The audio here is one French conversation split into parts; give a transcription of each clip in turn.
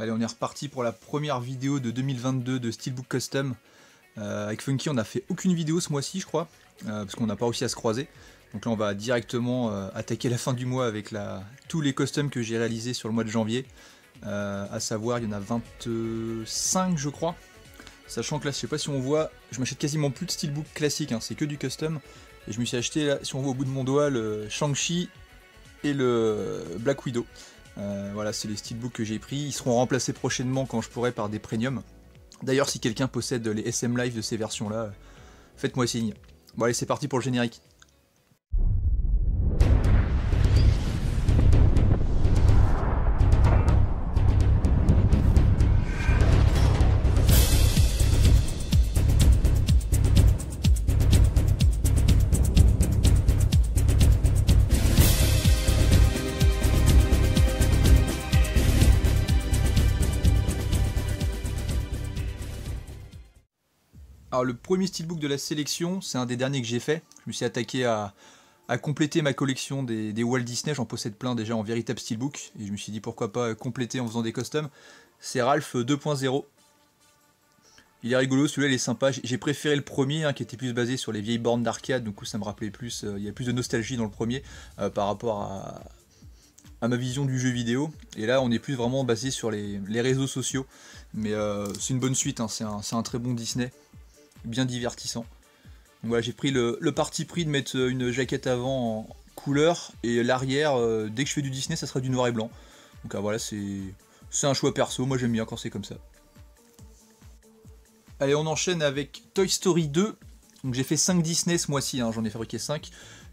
Allez, on est reparti pour la première vidéo de 2022 de Steelbook Custom. Avec Funky, on n'a fait aucune vidéo ce mois-ci, je crois, parce qu'on n'a pas réussi à se croiser. Donc là, on va directement attaquer la fin du mois avec tous les customs que j'ai réalisés sur le mois de janvier. À savoir, il y en a 25, je crois. Sachant que là, je sais pas si on voit, je m'achète quasiment plus de Steelbook classique, hein, c'est que du custom. Et je me suis acheté, là, si on voit au bout de mon doigt, le Shang-Chi et le Black Widow. Voilà, c'est les steelbooks que j'ai pris. Ils seront remplacés prochainement quand je pourrai par des premium. D'ailleurs, si quelqu'un possède les SM Live de ces versions-là, faites-moi signe. Bon allez, c'est parti pour le générique. Alors le premier steelbook de la sélection, c'est un des derniers que j'ai fait. Je me suis attaqué à compléter ma collection des Walt Disney, j'en possède plein déjà en véritable steelbook, et je me suis dit pourquoi pas compléter en faisant des customs. C'est Ralph 2.0. Il est rigolo, celui-là il est sympa. J'ai préféré le premier, hein, qui était plus basé sur les vieilles bornes d'arcade, du coup ça me rappelait plus, il y a plus de nostalgie dans le premier par rapport à ma vision du jeu vidéo. Et là on est plus vraiment basé sur les réseaux sociaux. Mais c'est une bonne suite, hein, c'est un très bon Disney. Bien divertissant. Donc voilà, j'ai pris le parti pris de mettre une jaquette avant en couleur et l'arrière, dès que je fais du Disney, ça sera du noir et blanc. Donc voilà, c'est un choix perso, moi j'aime bien quand c'est comme ça. Allez, on enchaîne avec Toy Story 2. Donc j'ai fait 5 Disney ce mois-ci, hein, j'en ai fabriqué 5.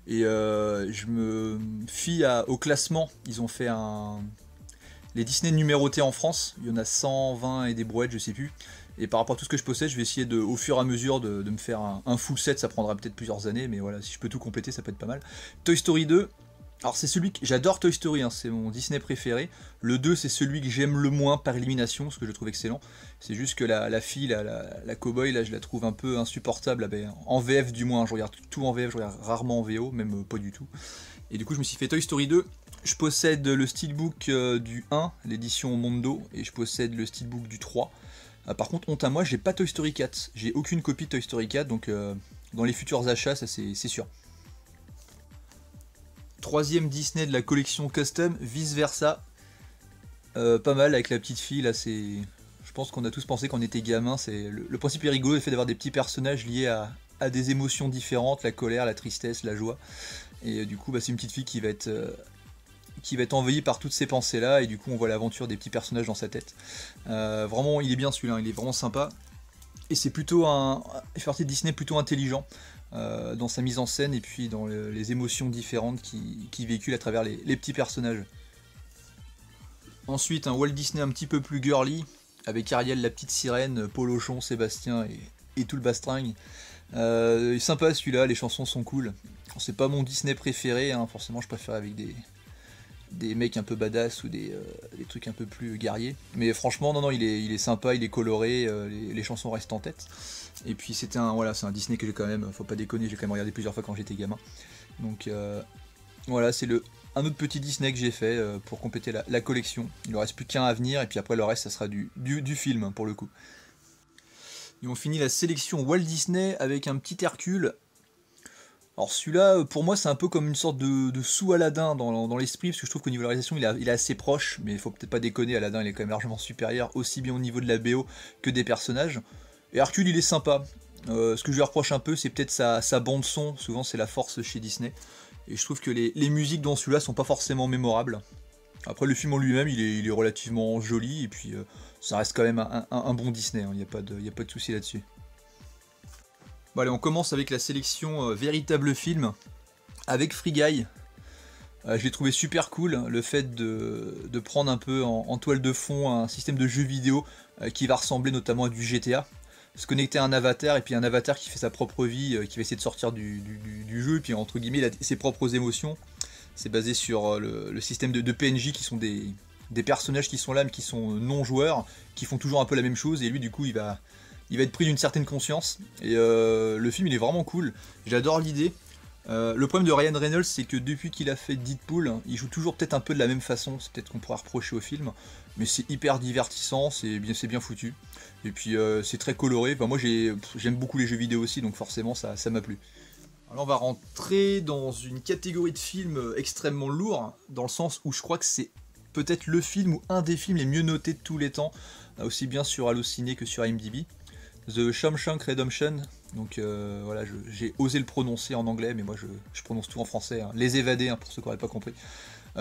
Et je me fie au classement. Ils ont fait les Disney numérotés en France. Il y en a 120 et des brouettes, je sais plus. Et par rapport à tout ce que je possède, je vais essayer au fur et à mesure de me faire un full set. Ça prendra peut-être plusieurs années, mais voilà, si je peux tout compléter, ça peut être pas mal. Toy Story 2, alors c'est celui que j'adore. Toy Story, hein, c'est mon Disney préféré. Le 2, c'est celui que j'aime le moins par élimination, ce que je trouve excellent. C'est juste que la fille, la cow-boy, là, je la trouve un peu insupportable. En VF du moins, je regarde tout en VF, je regarde rarement en VO, même pas du tout. Et du coup, je me suis fait Toy Story 2. Je possède le steelbook du 1, l'édition Mondo, et je possède le steelbook du 3. Par contre, honte à moi, j'ai pas Toy Story 4. J'ai aucune copie de Toy Story 4, donc dans les futurs achats, ça c'est sûr. Troisième Disney de la collection custom, vice versa. Pas mal avec la petite fille, là c'est... Je pense qu'on a tous pensé quand on était gamin, le principe est rigolo, le fait d'avoir des petits personnages liés à des émotions différentes, la colère, la tristesse, la joie. Et du coup, c'est une petite fille qui va être envahi par toutes ces pensées là, et du coup on voit l'aventure des petits personnages dans sa tête. Vraiment il est bien celui-là, il est vraiment sympa, et c'est plutôt il fait partie de Disney plutôt intelligent dans sa mise en scène, et puis dans les émotions différentes qui véhiculent à travers les petits personnages. Ensuite un Walt Disney un petit peu plus girly, avec Ariel la petite sirène, Polochon, Sébastien et tout le bastringue. Il est sympa celui-là, les chansons sont cool. C'est pas mon Disney préféré, hein, forcément je préfère avec des mecs un peu badass ou des trucs un peu plus guerriers. Mais franchement, non, il est sympa, il est coloré, les chansons restent en tête. Et puis c'est un Disney que j'ai quand même, faut pas déconner, j'ai quand même regardé plusieurs fois quand j'étais gamin. Donc voilà, c'est un autre petit Disney que j'ai fait pour compléter la collection. Il ne reste plus qu'un à venir, et puis après le reste, ça sera du film, hein, pour le coup. Et on finit la sélection Walt Disney avec un petit Hercule. Alors celui-là, pour moi, c'est un peu comme une sorte de sous-Aladdin dans l'esprit, parce que je trouve qu'au niveau de la réalisation, il est assez proche, mais il faut peut-être pas déconner, Aladdin il est quand même largement supérieur, aussi bien au niveau de la BO que des personnages. Et Hercule, il est sympa. Ce que je lui reproche un peu, c'est peut-être sa bande-son, souvent c'est la force chez Disney. Et je trouve que les musiques dans celui-là sont pas forcément mémorables. Après, le film en lui-même, il est relativement joli, et puis ça reste quand même un bon Disney, hein, il n'y a pas de souci là-dessus. Bon allez, on commence avec la sélection véritable film, avec Free Guy. Je l'ai trouvé super cool, le fait de prendre un peu en toile de fond un système de jeu vidéo qui va ressembler notamment à du GTA. Se connecter à un avatar, et puis un avatar qui fait sa propre vie, qui va essayer de sortir du jeu, et puis entre guillemets il a ses propres émotions. C'est basé sur le système de PNJ qui sont des personnages qui sont là mais qui sont non joueurs, qui font toujours un peu la même chose, et lui du coup il va être pris d'une certaine conscience. Et le film il est vraiment cool, j'adore l'idée. Le problème de Ryan Reynolds, c'est que depuis qu'il a fait Deadpool, il joue toujours peut-être un peu de la même façon, c'est peut-être qu'on pourrait reprocher au film, mais c'est hyper divertissant, c'est bien foutu, et puis c'est très coloré, enfin, moi j'aime beaucoup les jeux vidéo aussi, donc forcément ça m'a plu. Alors on va rentrer dans une catégorie de films extrêmement lourd, dans le sens où je crois que c'est peut-être le film ou un des films les mieux notés de tous les temps, aussi bien sur Allociné que sur IMDb. The Shawshank Redemption, donc voilà, j'ai osé le prononcer en anglais, mais moi je prononce tout en français, hein. Les Évadés, hein, pour ceux qui n'auraient pas compris.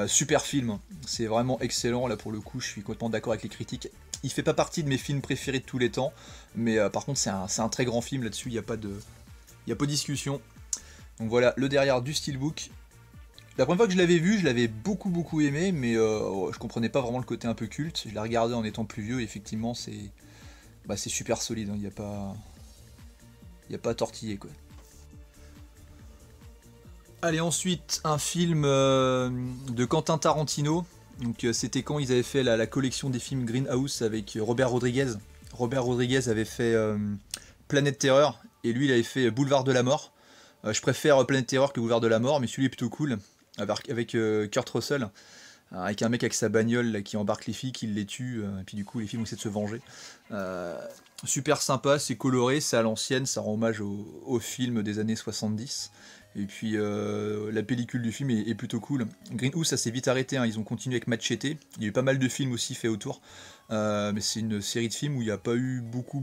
Super film, c'est vraiment excellent, là pour le coup je suis complètement d'accord avec les critiques. Il fait pas partie de mes films préférés de tous les temps, mais par contre c'est un très grand film là-dessus, il n'y a pas de discussion. Donc voilà, le derrière du Steelbook. La première fois que je l'avais vu, je l'avais beaucoup aimé, mais je comprenais pas vraiment le côté un peu culte. Je l'ai regardé en étant plus vieux, et effectivement c'est super solide, il n'y a pas à tortiller, quoi. Allez, ensuite, un film de Quentin Tarantino. Donc c'était quand ils avaient fait la collection des films Greenhouse avec Robert Rodriguez. Robert Rodriguez avait fait Planète Terreur, et lui il avait fait Boulevard de la Mort. Je préfère Planète Terreur que Boulevard de la Mort, mais celui est plutôt cool, avec Kurt Russell, avec un mec avec sa bagnole là, qui embarque les filles, qui les tue, et puis du coup les filles vont essayer de se venger. Super sympa, c'est coloré, c'est à l'ancienne, ça rend hommage au film des années 70. Et puis la pellicule du film est plutôt cool. Greenhouse, ça s'est vite arrêté, hein. Ils ont continué avec Machete. Il y a eu pas mal de films aussi faits autour. Mais c'est une série de films où il n'y a pas eu beaucoup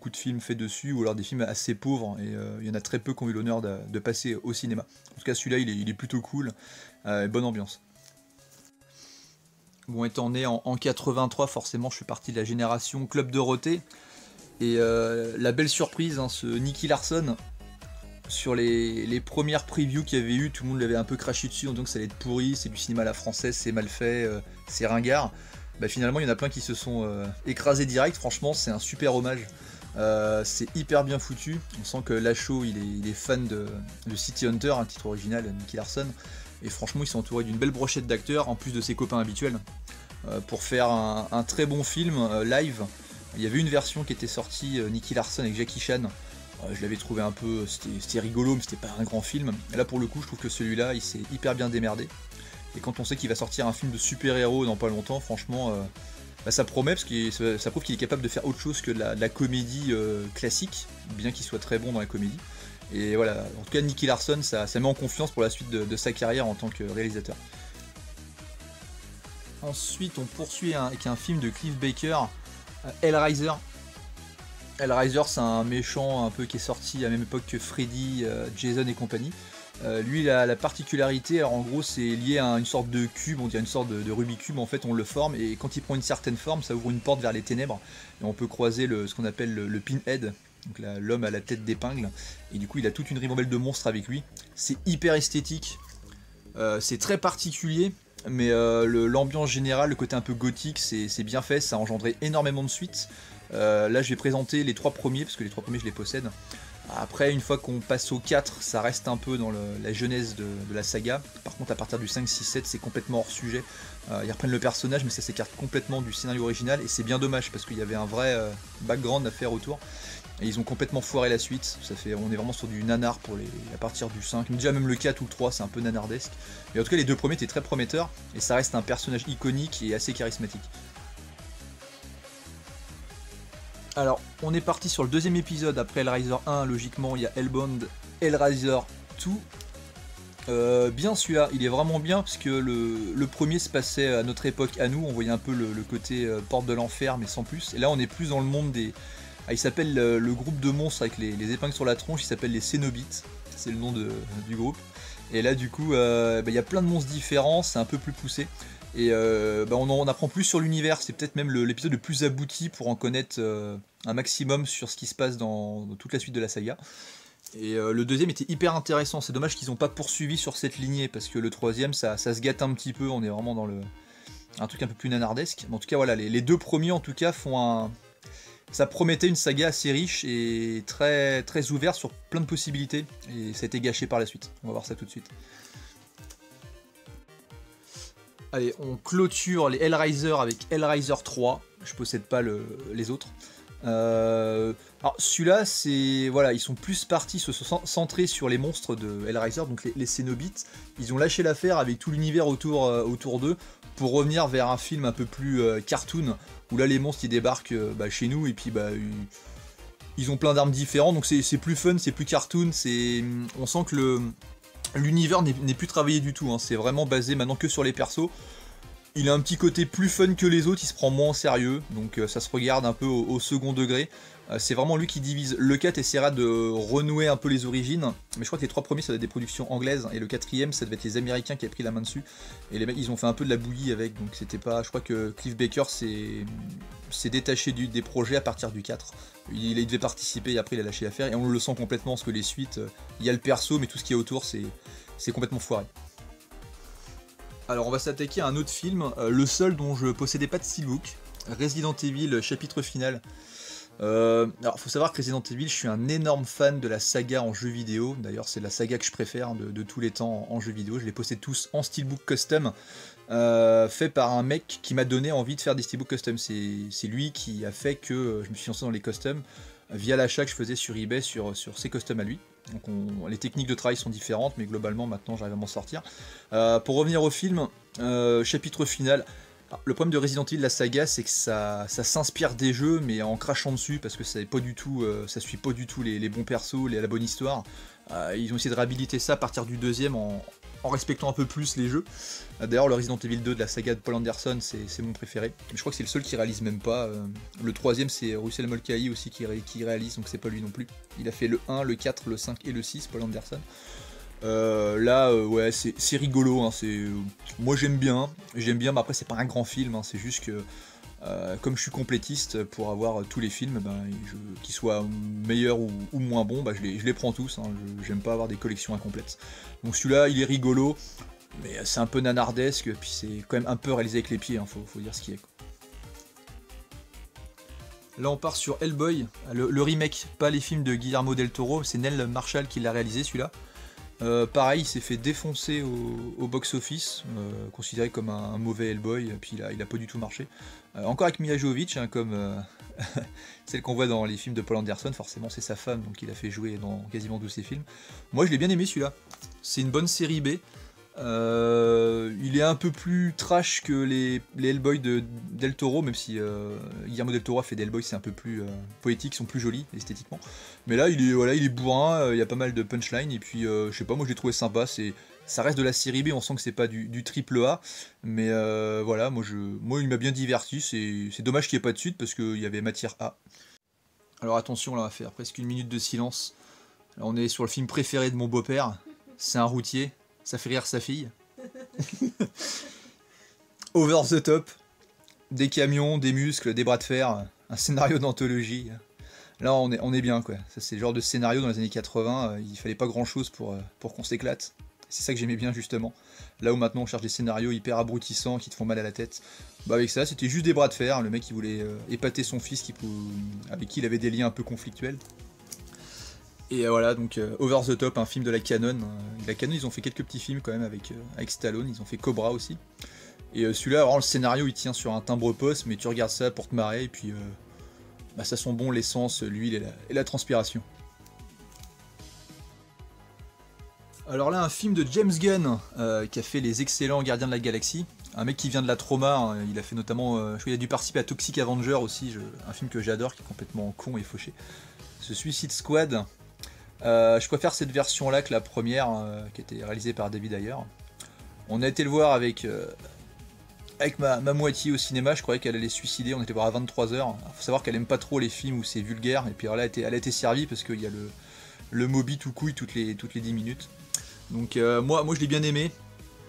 de films faits dessus, ou alors des films assez pauvres. Et il y en a très peu qui ont eu l'honneur de passer au cinéma. En tout cas, celui-là, il est plutôt cool. Bonne ambiance. Bon, étant né en 83, forcément, je fais partie de la génération Club Dorothée. Et la belle surprise, hein, ce Nicky Larson. Sur les premières previews qu'il y avait eu, tout le monde l'avait un peu craché dessus en disant que ça allait être pourri, c'est du cinéma à la française, c'est mal fait, c'est ringard. Bah finalement il y en a plein qui se sont écrasés direct, franchement c'est un super hommage. C'est hyper bien foutu, on sent que Lachaud il est fan de City Hunter, un titre original, Nicky Larson, et franchement il s'est entouré d'une belle brochette d'acteurs, en plus de ses copains habituels, pour faire un très bon film live. Il y avait une version qui était sortie, Nicky Larson avec Jackie Chan. Je l'avais trouvé un peu, c'était rigolo, mais c'était pas un grand film. Et là pour le coup, je trouve que celui-là, il s'est hyper bien démerdé. Et quand on sait qu'il va sortir un film de super-héros dans pas longtemps, franchement, ça promet, parce que ça prouve qu'il est capable de faire autre chose que de la comédie classique, bien qu'il soit très bon dans la comédie. Et voilà, en tout cas Nicky Larson, ça met en confiance pour la suite de sa carrière en tant que réalisateur. Ensuite, on poursuit avec un film de Cliff Baker, Hellraiser. Hellraiser, c'est un méchant un peu qui est sorti à la même époque que Freddy, Jason et compagnie. Lui, il a la particularité, alors en gros, c'est lié à une sorte de cube, on dirait une sorte de Rubik's Cube, en fait, on le forme, et quand il prend une certaine forme, ça ouvre une porte vers les ténèbres, et on peut croiser ce qu'on appelle le Pinhead, donc l'homme à la tête d'épingle, et du coup, il a toute une ribambelle de monstres avec lui. C'est hyper esthétique, c'est très particulier, mais l'ambiance générale, le côté un peu gothique, c'est bien fait, ça a engendré énormément de suites. Là je vais présenter les 3 premiers, parce que les 3 premiers je les possède. Après, une fois qu'on passe au 4, ça reste un peu dans la genèse de la saga. Par contre, à partir du 5, 6, 7, c'est complètement hors sujet. Ils reprennent le personnage, mais ça s'écarte complètement du scénario original, et c'est bien dommage, parce qu'il y avait un vrai background à faire autour. Et ils ont complètement foiré la suite. On est vraiment sur du nanar à partir du 5. Déjà même le 4 ou le 3, c'est un peu nanardesque. Mais en tout cas, les 2 premiers étaient très prometteurs, et ça reste un personnage iconique et assez charismatique. Alors, on est parti sur le 2e épisode. Après Hellraiser 1, logiquement, il y a Hellbound Hellraiser 2. Bien celui-là, il est vraiment bien, parce que le premier se passait à notre époque à nous, on voyait un peu le côté porte de l'enfer, mais sans plus. Et là, on est plus dans le monde des... Ah, il s'appelle le groupe de monstres avec les épingles sur la tronche, il s'appelle les Cénobites, c'est le nom du groupe. Et là, du coup, il y a plein de monstres différents, c'est un peu plus poussé. Et on en apprend plus sur l'univers, c'est peut-être même l'épisode le plus abouti pour en connaître un maximum sur ce qui se passe dans toute la suite de la saga. Et le 2e était hyper intéressant, c'est dommage qu'ils n'ont pas poursuivi sur cette lignée, parce que le 3e ça se gâte un petit peu, on est vraiment dans un truc un peu plus nanardesque. Mais en tout cas voilà, les 2 premiers en tout cas ça promettait une saga assez riche et très, très ouverte sur plein de possibilités, et ça a été gâché par la suite, on va voir ça tout de suite. Allez, on clôture les Hellraiser avec Hellraiser 3, je possède pas les autres. Alors celui-là, c'est voilà, ils sont plus partis se sont centrés sur les monstres de Hellraiser, donc les Cénobites. Ils ont lâché l'affaire avec tout l'univers autour d'eux pour revenir vers un film un peu plus cartoon, où là les monstres ils débarquent chez nous et puis ils ont plein d'armes différentes, donc c'est plus fun, c'est plus cartoon, on sent que l'univers n'est plus travaillé du tout, hein. C'est vraiment basé maintenant que sur les persos. Il a un petit côté plus fun que les autres, il se prend moins en sérieux, donc ça se regarde un peu au second degré. C'est vraiment lui qui divise. Le 4 essaiera de renouer un peu les origines, mais je crois que les 3 premiers ça va être des productions anglaises, et le 4ème ça devait être les Américains qui avaient pris la main dessus, et les mecs ils ont fait un peu de la bouillie avec, donc c'était pas... Je crois que Cliff Baker s'est détaché des projets à partir du 4. Il devait participer et après il a lâché l'affaire, et on le sent complètement parce que les suites, il y a le perso, mais tout ce qui est autour c'est complètement foiré. Alors on va s'attaquer à un autre film, le seul dont je possédais pas de steelbook, Resident Evil chapitre final. Alors faut savoir que Resident Evil, je suis un énorme fan de la saga en jeu vidéo, d'ailleurs c'est la saga que je préfère de tous les temps en jeu vidéo, je les possède tous en steelbook custom, fait par un mec qui m'a donné envie de faire des steelbooks custom, c'est lui qui a fait que je me suis lancé dans les customs, via l'achat que je faisais sur eBay sur ses customs à lui. Donc les techniques de travail sont différentes, mais globalement maintenant j'arrive à m'en sortir. Pour revenir au film, chapitre final. Alors, le problème de Resident Evil, la saga, c'est que ça s'inspire des jeux, mais en crachant dessus, parce que ça suit pas du tout les bons persos, la bonne histoire. Ils ont essayé de réhabiliter ça à partir du deuxième en respectant un peu plus les jeux. D'ailleurs, le Resident Evil 2 de la saga de Paul Anderson, c'est mon préféré. Je crois que c'est le seul qui réalise même pas. Le troisième, c'est Russell Mulcahy aussi qui réalise, donc c'est pas lui non plus. Il a fait le 1, le 4, le 5 et le 6, Paul Anderson. Ouais, c'est rigolo, hein, moi j'aime bien, mais après c'est pas un grand film, hein, c'est juste que comme je suis complétiste, pour avoir tous les films, qu'ils soient meilleurs ou moins bons, je les prends tous, hein, j'aime pas avoir des collections incomplètes. Donc celui-là il est rigolo, mais c'est un peu nanardesque, puis c'est quand même un peu réalisé avec les pieds, hein, faut dire ce qu'il y a, quoi. Là on part sur Hellboy, le remake, pas les films de Guillermo del Toro, c'est Neil Marshall qui l'a réalisé celui-là. Pareil, il s'est fait défoncer au box-office, considéré comme un mauvais Hellboy, puis il a pas du tout marché. Encore avec Milla Jovovich, hein, comme celle qu'on voit dans les films de Paul Anderson, forcément c'est sa femme, donc il a fait jouer dans quasiment tous ses films. Moi je l'ai bien aimé celui-là, c'est une bonne série B. Il est un peu plus trash que les Hellboy de Del Toro, même si Guillermo del Toro a fait des Hellboy, c'est un peu plus poétique, ils sont plus jolis esthétiquement. Mais là, il est bourrin, il y a pas mal de punchline, et puis je sais pas, moi je l'ai trouvé sympa. Ça reste de la série B, on sent que c'est pas du triple A, mais voilà, moi il m'a bien diverti. C'est dommage qu'il n'y ait pas de suite parce qu'il y avait matière A. Alors attention, là on va faire presque une minute de silence. Là, on est sur le film préféré de mon beau-père, c'est un routier. Ça fait rire sa fille. Over the top. Des camions, des muscles, des bras de fer. Un scénario d'anthologie. Là, on est bien, quoi. Ça, c'est le genre de scénario dans les années 80. Il fallait pas grand-chose pour qu'on s'éclate. C'est ça que j'aimais bien, justement. Là où maintenant, on cherche des scénarios hyper abrutissants qui te font mal à la tête. Avec ça, c'était juste des bras de fer. Le mec, il voulait épater son fils avec qui il avait des liens un peu conflictuels. Et voilà, donc Over the Top, un film de la Canon. La Canon, ils ont fait quelques petits films quand même avec Stallone, ils ont fait Cobra aussi. Et celui-là, alors le scénario, il tient sur un timbre-poste, mais tu regardes ça pour te marrer, et puis ça sent bon l'essence, l'huile et la transpiration. Alors là, un film de James Gunn, qui a fait les excellents Gardiens de la Galaxie. Un mec qui vient de la trauma, hein, il a fait notamment, je crois qu'il a dû participer à Toxic Avenger aussi, un film que j'adore, qui est complètement con et fauché. Ce Suicide Squad. Je préfère cette version-là que la première, qui a été réalisée par David Ayer. On a été le voir avec ma moitié au cinéma, je croyais qu'elle allait se suicider, on était voir à 23h. Faut savoir qu'elle aime pas trop les films où c'est vulgaire, et puis alors là, elle a été servie parce qu'il y a le Moby tout couille toutes les 10 minutes. Donc moi je l'ai bien aimé.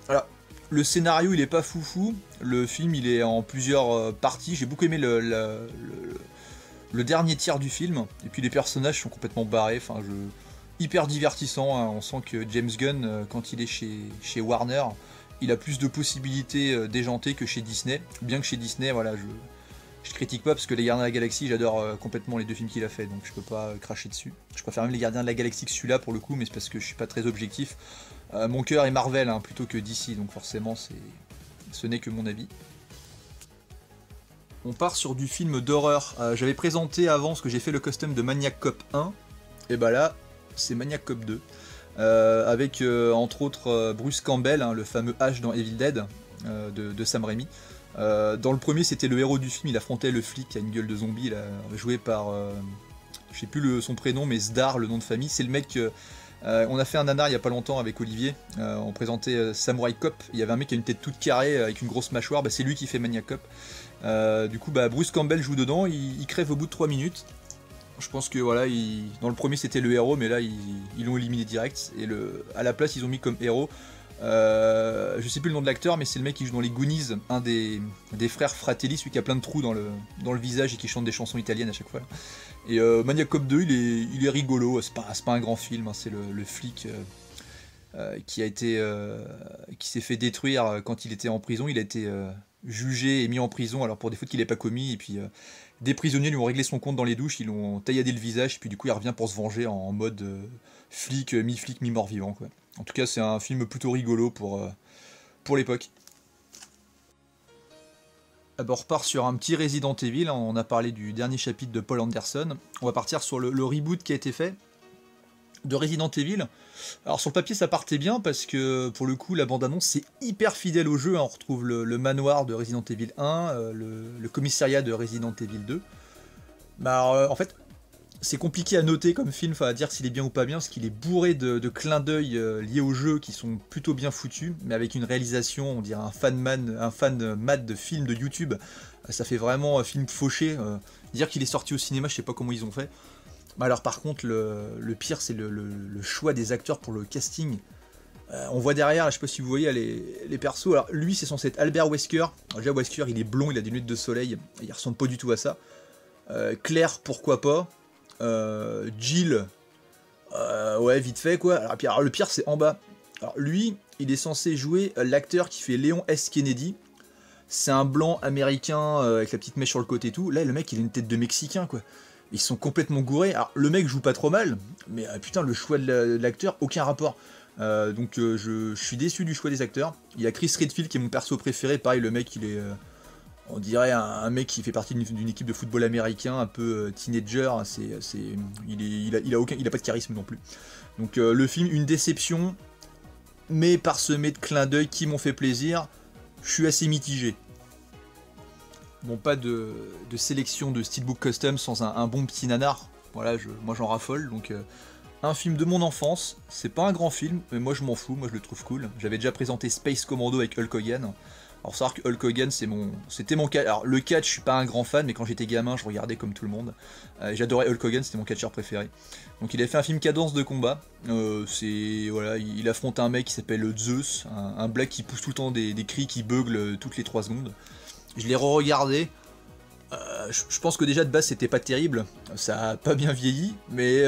Alors, le scénario il est pas foufou, le film il est en plusieurs parties, j'ai beaucoup aimé le dernier tiers du film, et puis les personnages sont complètement barrés, hyper divertissant, hein. On sent que James Gunn, quand il est chez Warner, il a plus de possibilités déjantées que chez Disney, bien que chez Disney, voilà, je critique pas parce que les Gardiens de la Galaxie, j'adore complètement les deux films qu'il a fait, donc je peux pas cracher dessus. Je préfère même les Gardiens de la Galaxie que celui-là pour le coup, mais c'est parce que je suis pas très objectif. Mon cœur est Marvel, hein, plutôt que DC, donc forcément ce n'est que mon avis. On part sur du film d'horreur. J'avais présenté avant ce que j'ai fait le custom de Maniac Cop 1, et bah là, c'est Maniac Cop 2. Avec entre autres Bruce Campbell, hein, le fameux H dans Evil Dead de Sam Raimi. Dans le premier, c'était le héros du film, il affrontait le flic qui a une gueule de zombie, là, joué par, je sais plus son prénom, mais Zdar, le nom de famille. C'est le mec, on a fait un nanar il y a pas longtemps avec Olivier, on présentait Samurai Cop, il y avait un mec qui a une tête toute carrée avec une grosse mâchoire, bah, c'est lui qui fait Maniac Cop. Du coup, bah, Bruce Campbell joue dedans, il crève au bout de 3 minutes. Je pense que voilà, dans le premier c'était le héros, mais là ils l'ont éliminé direct. Et à la place ils ont mis comme héros, je sais plus le nom de l'acteur, mais c'est le mec qui joue dans les Goonies, un des frères Fratelli, celui qui a plein de trous dans le visage et qui chante des chansons italiennes à chaque fois. Et Maniac Cop 2, il est rigolo, c'est pas un grand film, hein, c'est le flic qui s'est fait détruire quand il était en prison. Il a été jugé et mis en prison alors pour des fautes qu'il n'avait pas commis, et puis des prisonniers lui ont réglé son compte dans les douches, ils l'ont tailladé le visage, et puis du coup il revient pour se venger en mode flic, mi-mort-vivant, quoi. En tout cas c'est un film plutôt rigolo pour l'époque. On repart sur un petit Resident Evil, on a parlé du dernier chapitre de Paul Anderson, on va partir sur le reboot qui a été fait de Resident Evil. Alors sur le papier ça partait bien parce que pour le coup la bande-annonce c'est hyper fidèle au jeu, hein. On retrouve le manoir de Resident Evil 1, le commissariat de Resident Evil 2. Bah, alors, en fait c'est compliqué à noter comme film, enfin à dire s'il est bien ou pas bien, parce qu'il est bourré de clins d'œil liés au jeu qui sont plutôt bien foutus, mais avec une réalisation, on dirait un fan mat de films de YouTube, ça fait vraiment un film fauché. Dire qu'il est sorti au cinéma, je sais pas comment ils ont fait. Alors par contre, le pire, c'est le choix des acteurs pour le casting. On voit derrière, là, je sais pas si vous voyez les persos. Alors lui, c'est censé être Albert Wesker. Alors, déjà, Wesker, il est blond, il a des lunettes de soleil. Il ressemble pas du tout à ça. Claire, pourquoi pas. Jill, ouais, vite fait, quoi. Alors le pire, c'est en bas. Alors lui, il est censé jouer l'acteur qui fait Léon S. Kennedy. C'est un blanc américain avec la petite mèche sur le côté et tout. Là, le mec, il a une tête de Mexicain, quoi. Ils sont complètement gourés. Alors, le mec joue pas trop mal, mais putain, le choix de l'acteur, aucun rapport. Donc, je suis déçu du choix des acteurs. Il y a Chris Redfield qui est mon perso préféré. Pareil, le mec, il est, on dirait un mec qui fait partie d'une équipe de football américain, un peu teenager. Il a pas de charisme non plus. Donc, le film, une déception, mais parsemé de clins d'œil qui m'ont fait plaisir. Je suis assez mitigé. Bon, pas de sélection de Steelbook Custom sans un bon petit nanar. Voilà, moi j'en raffole, donc un film de mon enfance. C'est pas un grand film, mais moi je m'en fous, moi je le trouve cool. J'avais déjà présenté Space Commando avec Hulk Hogan. Alors faut savoir que Hulk Hogan c'était mon catch. Alors le catch, je suis pas un grand fan, mais quand j'étais gamin, je regardais comme tout le monde. J'adorais Hulk Hogan, c'était mon catcheur préféré. Donc il avait fait un film cadence de combat. Voilà, il affronte un mec qui s'appelle Zeus, un black qui pousse tout le temps des cris qui beuglent toutes les 3 secondes. Je l'ai re-regardé. Je pense que déjà de base c'était pas terrible, ça a pas bien vieilli, mais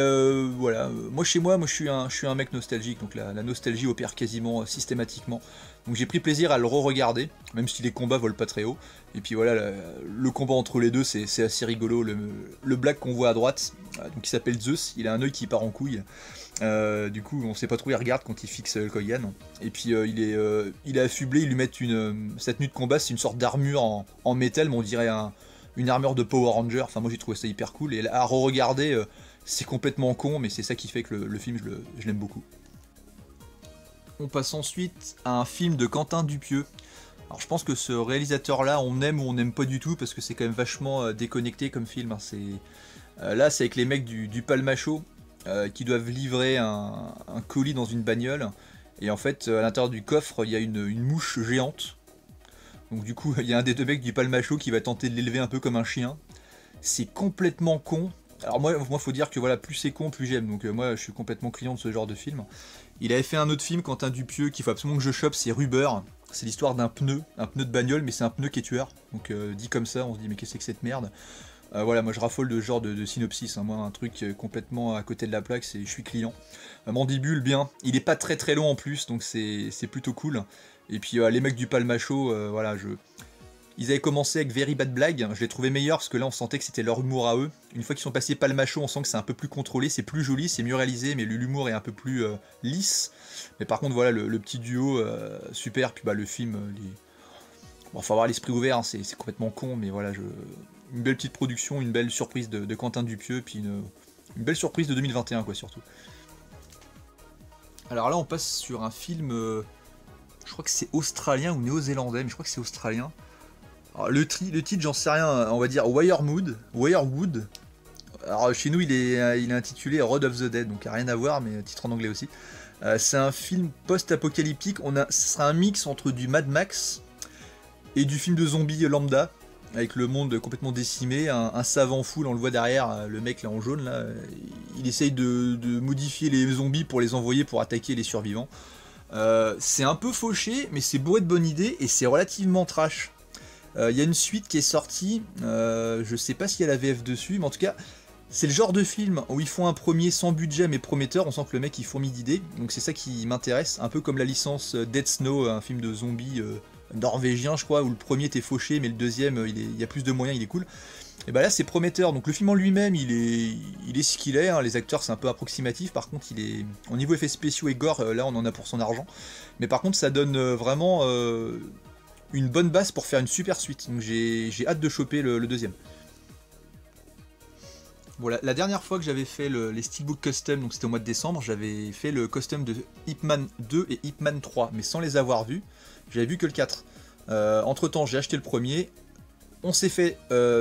voilà. Moi chez moi, je suis un mec nostalgique, donc la nostalgie opère quasiment systématiquement. Donc j'ai pris plaisir à le re-regarder, même si les combats volent pas très haut. Et puis voilà, le combat entre les deux c'est assez rigolo. Le black qu'on voit à droite, donc il s'appelle Zeus, il a un œil qui part en couille. Du coup, on sait pas trop, il regarde quand il fixe Hulk Hogan. Et puis il est affublé, ils lui mettent sa tenue de combat, c'est une sorte d'armure en métal, mais on dirait une armure de Power Ranger. Enfin, moi j'ai trouvé ça hyper cool. Et à re-regarder, c'est complètement con, mais c'est ça qui fait que le film, je l'aime beaucoup. On passe ensuite à un film de Quentin Dupieux. Alors je pense que ce réalisateur-là, on aime ou on n'aime pas du tout, parce que c'est quand même vachement déconnecté comme film. Hein. Là, c'est avec les mecs du Palmacho. Qui doivent livrer un colis dans une bagnole, et en fait à l'intérieur du coffre il y a une mouche géante, donc du coup il y a un des deux mecs du Palmacho qui va tenter de l'élever un peu comme un chien. C'est complètement con. Alors moi faut dire que voilà, plus c'est con plus j'aime, donc moi je suis complètement client de ce genre de film. Il avait fait un autre film, Quentin Dupieux, qu'il faut absolument que je chope, c'est Rubber. C'est l'histoire d'un pneu de bagnole, mais c'est un pneu qui est tueur, donc dit comme ça on se dit mais qu'est-ce que c'est que cette merde. Voilà, moi je raffole de ce genre de synopsis, hein. Moi un truc complètement à côté de la plaque, je suis client. Mandibule, bien, il est pas très très long en plus, donc c'est plutôt cool. Et puis les mecs du Palmacho, voilà, ils avaient commencé avec Very Bad Blague, je les trouvais meilleurs parce que là on sentait que c'était leur humour à eux. Une fois qu'ils sont passés Palmacho, on sent que c'est un peu plus contrôlé, c'est plus joli, c'est mieux réalisé, mais l'humour est un peu plus lisse. Mais par contre voilà, le petit duo, super, puis le film... Bon, faut avoir l'esprit ouvert, hein, c'est complètement con, mais voilà, une belle petite production, une belle surprise de Quentin Dupieux, puis une belle surprise de 2021, quoi, surtout. Alors là, on passe sur un film, je crois que c'est australien ou néo-zélandais, mais je crois que c'est australien. Alors, le titre, j'en sais rien, on va dire Wirewood. Alors chez nous, il est intitulé Road of the Dead, donc rien à voir, mais titre en anglais aussi. C'est un film post-apocalyptique, ce sera un mix entre du Mad Max et du film de zombies lambda, avec le monde complètement décimé, un savant fou, on le voit derrière, le mec là en jaune, là, il essaye de modifier les zombies pour les envoyer pour attaquer les survivants. C'est un peu fauché, mais c'est bourré de bonnes idées, et c'est relativement trash. Il y a une suite qui est sortie, je sais pas s'il y a la VF dessus, mais en tout cas, c'est le genre de film où ils font un premier sans budget mais prometteur, on sent que le mec il fourmille d'idées, donc c'est ça qui m'intéresse, un peu comme la licence Dead Snow, un film de zombies norvégien je crois, où le premier était fauché mais le deuxième il y a plus de moyens, il est cool. Et bah là c'est prometteur, donc le film en lui-même il est ce qu'il est, hein. Les acteurs c'est un peu approximatif, par contre il est, au niveau effets spéciaux et gore, là on en a pour son argent, mais par contre ça donne vraiment une bonne base pour faire une super suite, donc j'ai hâte de choper le deuxième. Bon, la dernière fois que j'avais fait les Steelbook Custom, donc c'était au mois de décembre, j'avais fait le custom de Ip Man 2 et Ip Man 3, mais sans les avoir vus, j'avais vu que le 4. Entre temps, j'ai acheté le premier, on s'est fait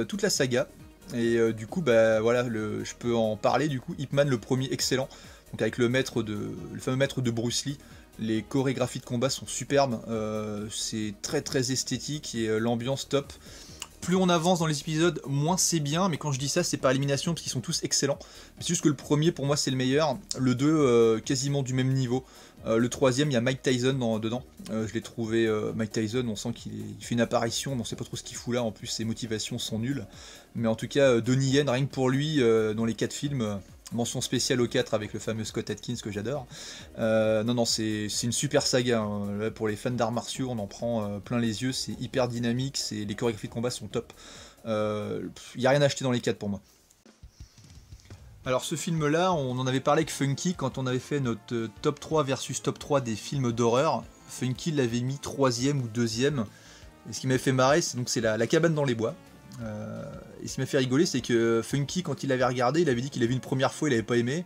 toute la saga, et du coup, bah voilà, je peux en parler, du coup, Ip Man le premier excellent, donc avec le fameux maître de Bruce Lee, les chorégraphies de combat sont superbes, c'est très très esthétique et l'ambiance top. Plus on avance dans les épisodes, moins c'est bien, mais quand je dis ça, c'est par élimination, parce qu'ils sont tous excellents. C'est juste que le premier, pour moi, c'est le meilleur. Le 2, quasiment du même niveau. Le troisième, il y a Mike Tyson dedans. Je l'ai trouvé, Mike Tyson, on sent qu'il fait une apparition, mais on sait pas trop ce qu'il fout là, en plus ses motivations sont nulles. Mais en tout cas, Donnie Yen, rien que pour lui, dans les 4 films, mention spéciale au 4 avec le fameux Scott Adkins que j'adore. Non, c'est une super saga, hein. Là, pour les fans d'arts martiaux, on en prend plein les yeux, c'est hyper dynamique, les chorégraphies de combat sont top. Il n'y a rien à acheter dans les 4 pour moi. Alors ce film-là, on en avait parlé avec Funky quand on avait fait notre top 3 versus top 3 des films d'horreur. Funky l'avait mis 3ème ou 2ème. Et ce qui m'avait fait marrer, c'est la cabane dans les bois. Et ce qui m'a fait rigoler, c'est que Funky, quand il l'avait regardé, il avait dit qu'il avait vu une première fois, il avait pas aimé.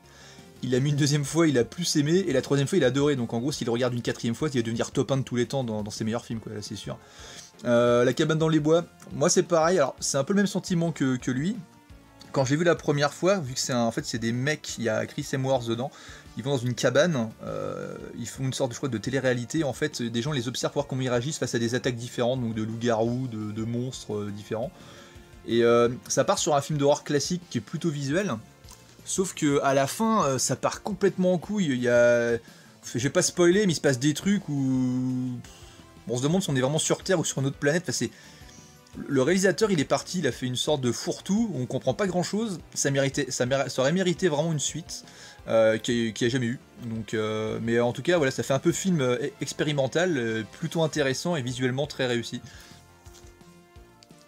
Il l'a mis une deuxième fois, il a plus aimé, et la troisième fois, il a adoré. Donc en gros, s'il regarde une quatrième fois, il va devenir top 1 de tous les temps dans ses meilleurs films, quoi, là, c'est sûr. La cabane dans les bois, moi c'est pareil, alors c'est un peu le même sentiment que lui. Quand j'ai vu la première fois, vu que en fait c'est des mecs, il y a Chris Hemsworth dedans, ils vont dans une cabane, ils font une sorte de, je crois, de télé-réalité, en fait des gens les observent pour voir comment ils réagissent face à des attaques différentes, donc de loups-garous, de monstres différents. Et ça part sur un film d'horreur classique qui est plutôt visuel, sauf que à la fin ça part complètement en couille, je vais pas spoiler mais il se passe des trucs où on se demande si on est vraiment sur Terre ou sur une autre planète, enfin, le réalisateur il est parti, il a fait une sorte de fourre-tout, on comprend pas grand chose, ça aurait mérité vraiment une suite qui a jamais eu. Donc, mais en tout cas voilà, ça fait un peu film expérimental, plutôt intéressant et visuellement très réussi.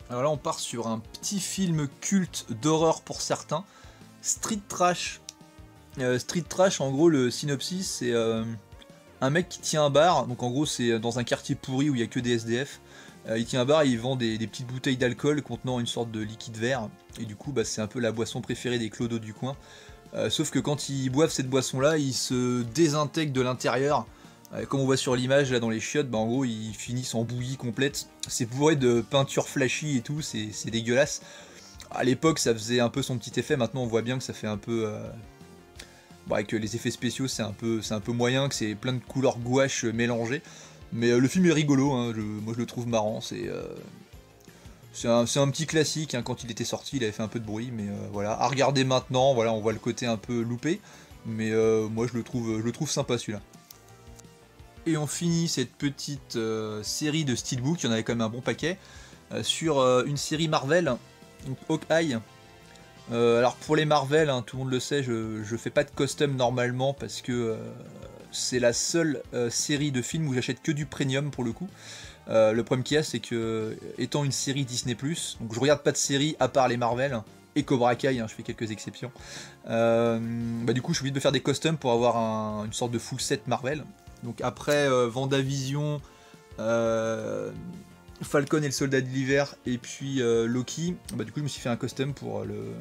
Alors là on part sur un petit film culte d'horreur pour certains, Street Trash. Street Trash, en gros le synopsis c'est un mec qui tient un bar, donc en gros c'est dans un quartier pourri où il y a que des SDF. Il tient un bar et il vend des petites bouteilles d'alcool contenant une sorte de liquide vert, et du coup bah, c'est un peu la boisson préférée des clodos du coin. Sauf que quand ils boivent cette boisson là, ils se désintègrent de l'intérieur. Comme on voit sur l'image là dans les chiottes, bah, en gros ils finissent en bouillie complète. C'est bourré de peinture flashy et tout, c'est dégueulasse. À l'époque ça faisait un peu son petit effet, maintenant on voit bien que ça fait un peu... Bon, avec les effets spéciaux c'est un peu moyen, que c'est plein de couleurs gouache mélangées. Mais le film est rigolo, hein, moi je le trouve marrant, c'est un petit classique, hein, quand il était sorti il avait fait un peu de bruit, mais voilà, à regarder maintenant, voilà, on voit le côté un peu loupé, mais moi je le trouve sympa celui-là. Et on finit cette petite série de Steelbook, il y en avait quand même un bon paquet, sur une série Marvel, donc Hawkeye. Alors pour les Marvel, hein, tout le monde le sait, je fais pas de custom normalement parce que c'est la seule série de films où j'achète que du premium pour le coup. Le problème qu'il y a, c'est que étant une série Disney+, donc je regarde pas de série à part les Marvel et Cobra Kai, hein, je fais quelques exceptions. Bah du coup, je suis obligé de me faire des customs pour avoir une sorte de full set Marvel. Donc après WandaVision, Falcon et le soldat de l'hiver, et puis Loki, bah, du coup je me suis fait un custom pour le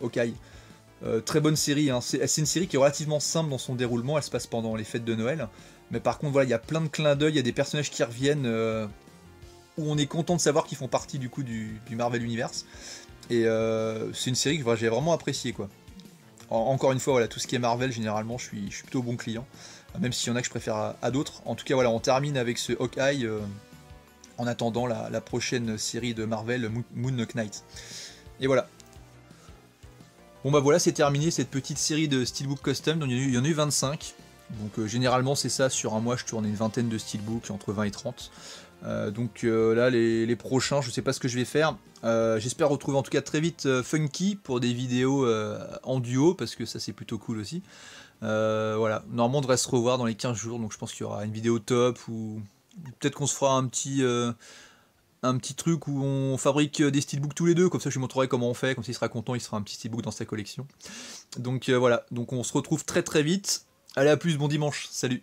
Hawkeye. Très bonne série, hein. C'est une série qui est relativement simple dans son déroulement, elle se passe pendant les fêtes de Noël, mais par contre voilà, il y a plein de clins d'œil, il y a des personnages qui reviennent, où on est content de savoir qu'ils font partie du coup du Marvel Universe, et c'est une série que voilà, j'ai vraiment appréciée quoi. Encore une fois, voilà, tout ce qui est Marvel, généralement je suis plutôt bon client, même s'il y en a que je préfère à d'autres. En tout cas voilà, on termine avec ce Hawkeye, en attendant la prochaine série de Marvel, Moon Knight. Et voilà. Bon bah voilà, c'est terminé cette petite série de Steelbook Custom, donc il y en a eu 25. Donc généralement c'est ça, sur un mois je tourne une vingtaine de Steelbooks, entre 20 et 30. Là les prochains, je sais pas ce que je vais faire. J'espère retrouver en tout cas très vite Funky pour des vidéos en duo, parce que ça c'est plutôt cool aussi. Voilà, normalement on devrait se revoir dans les 15 jours, donc je pense qu'il y aura une vidéo top, ou peut-être qu'on se fera un petit truc où on fabrique des steelbooks tous les deux, comme ça je lui montrerai comment on fait, comme ça il sera content, il sera un petit steelbook dans sa collection. Donc voilà, donc on se retrouve très très vite. Allez, à plus, bon dimanche, salut.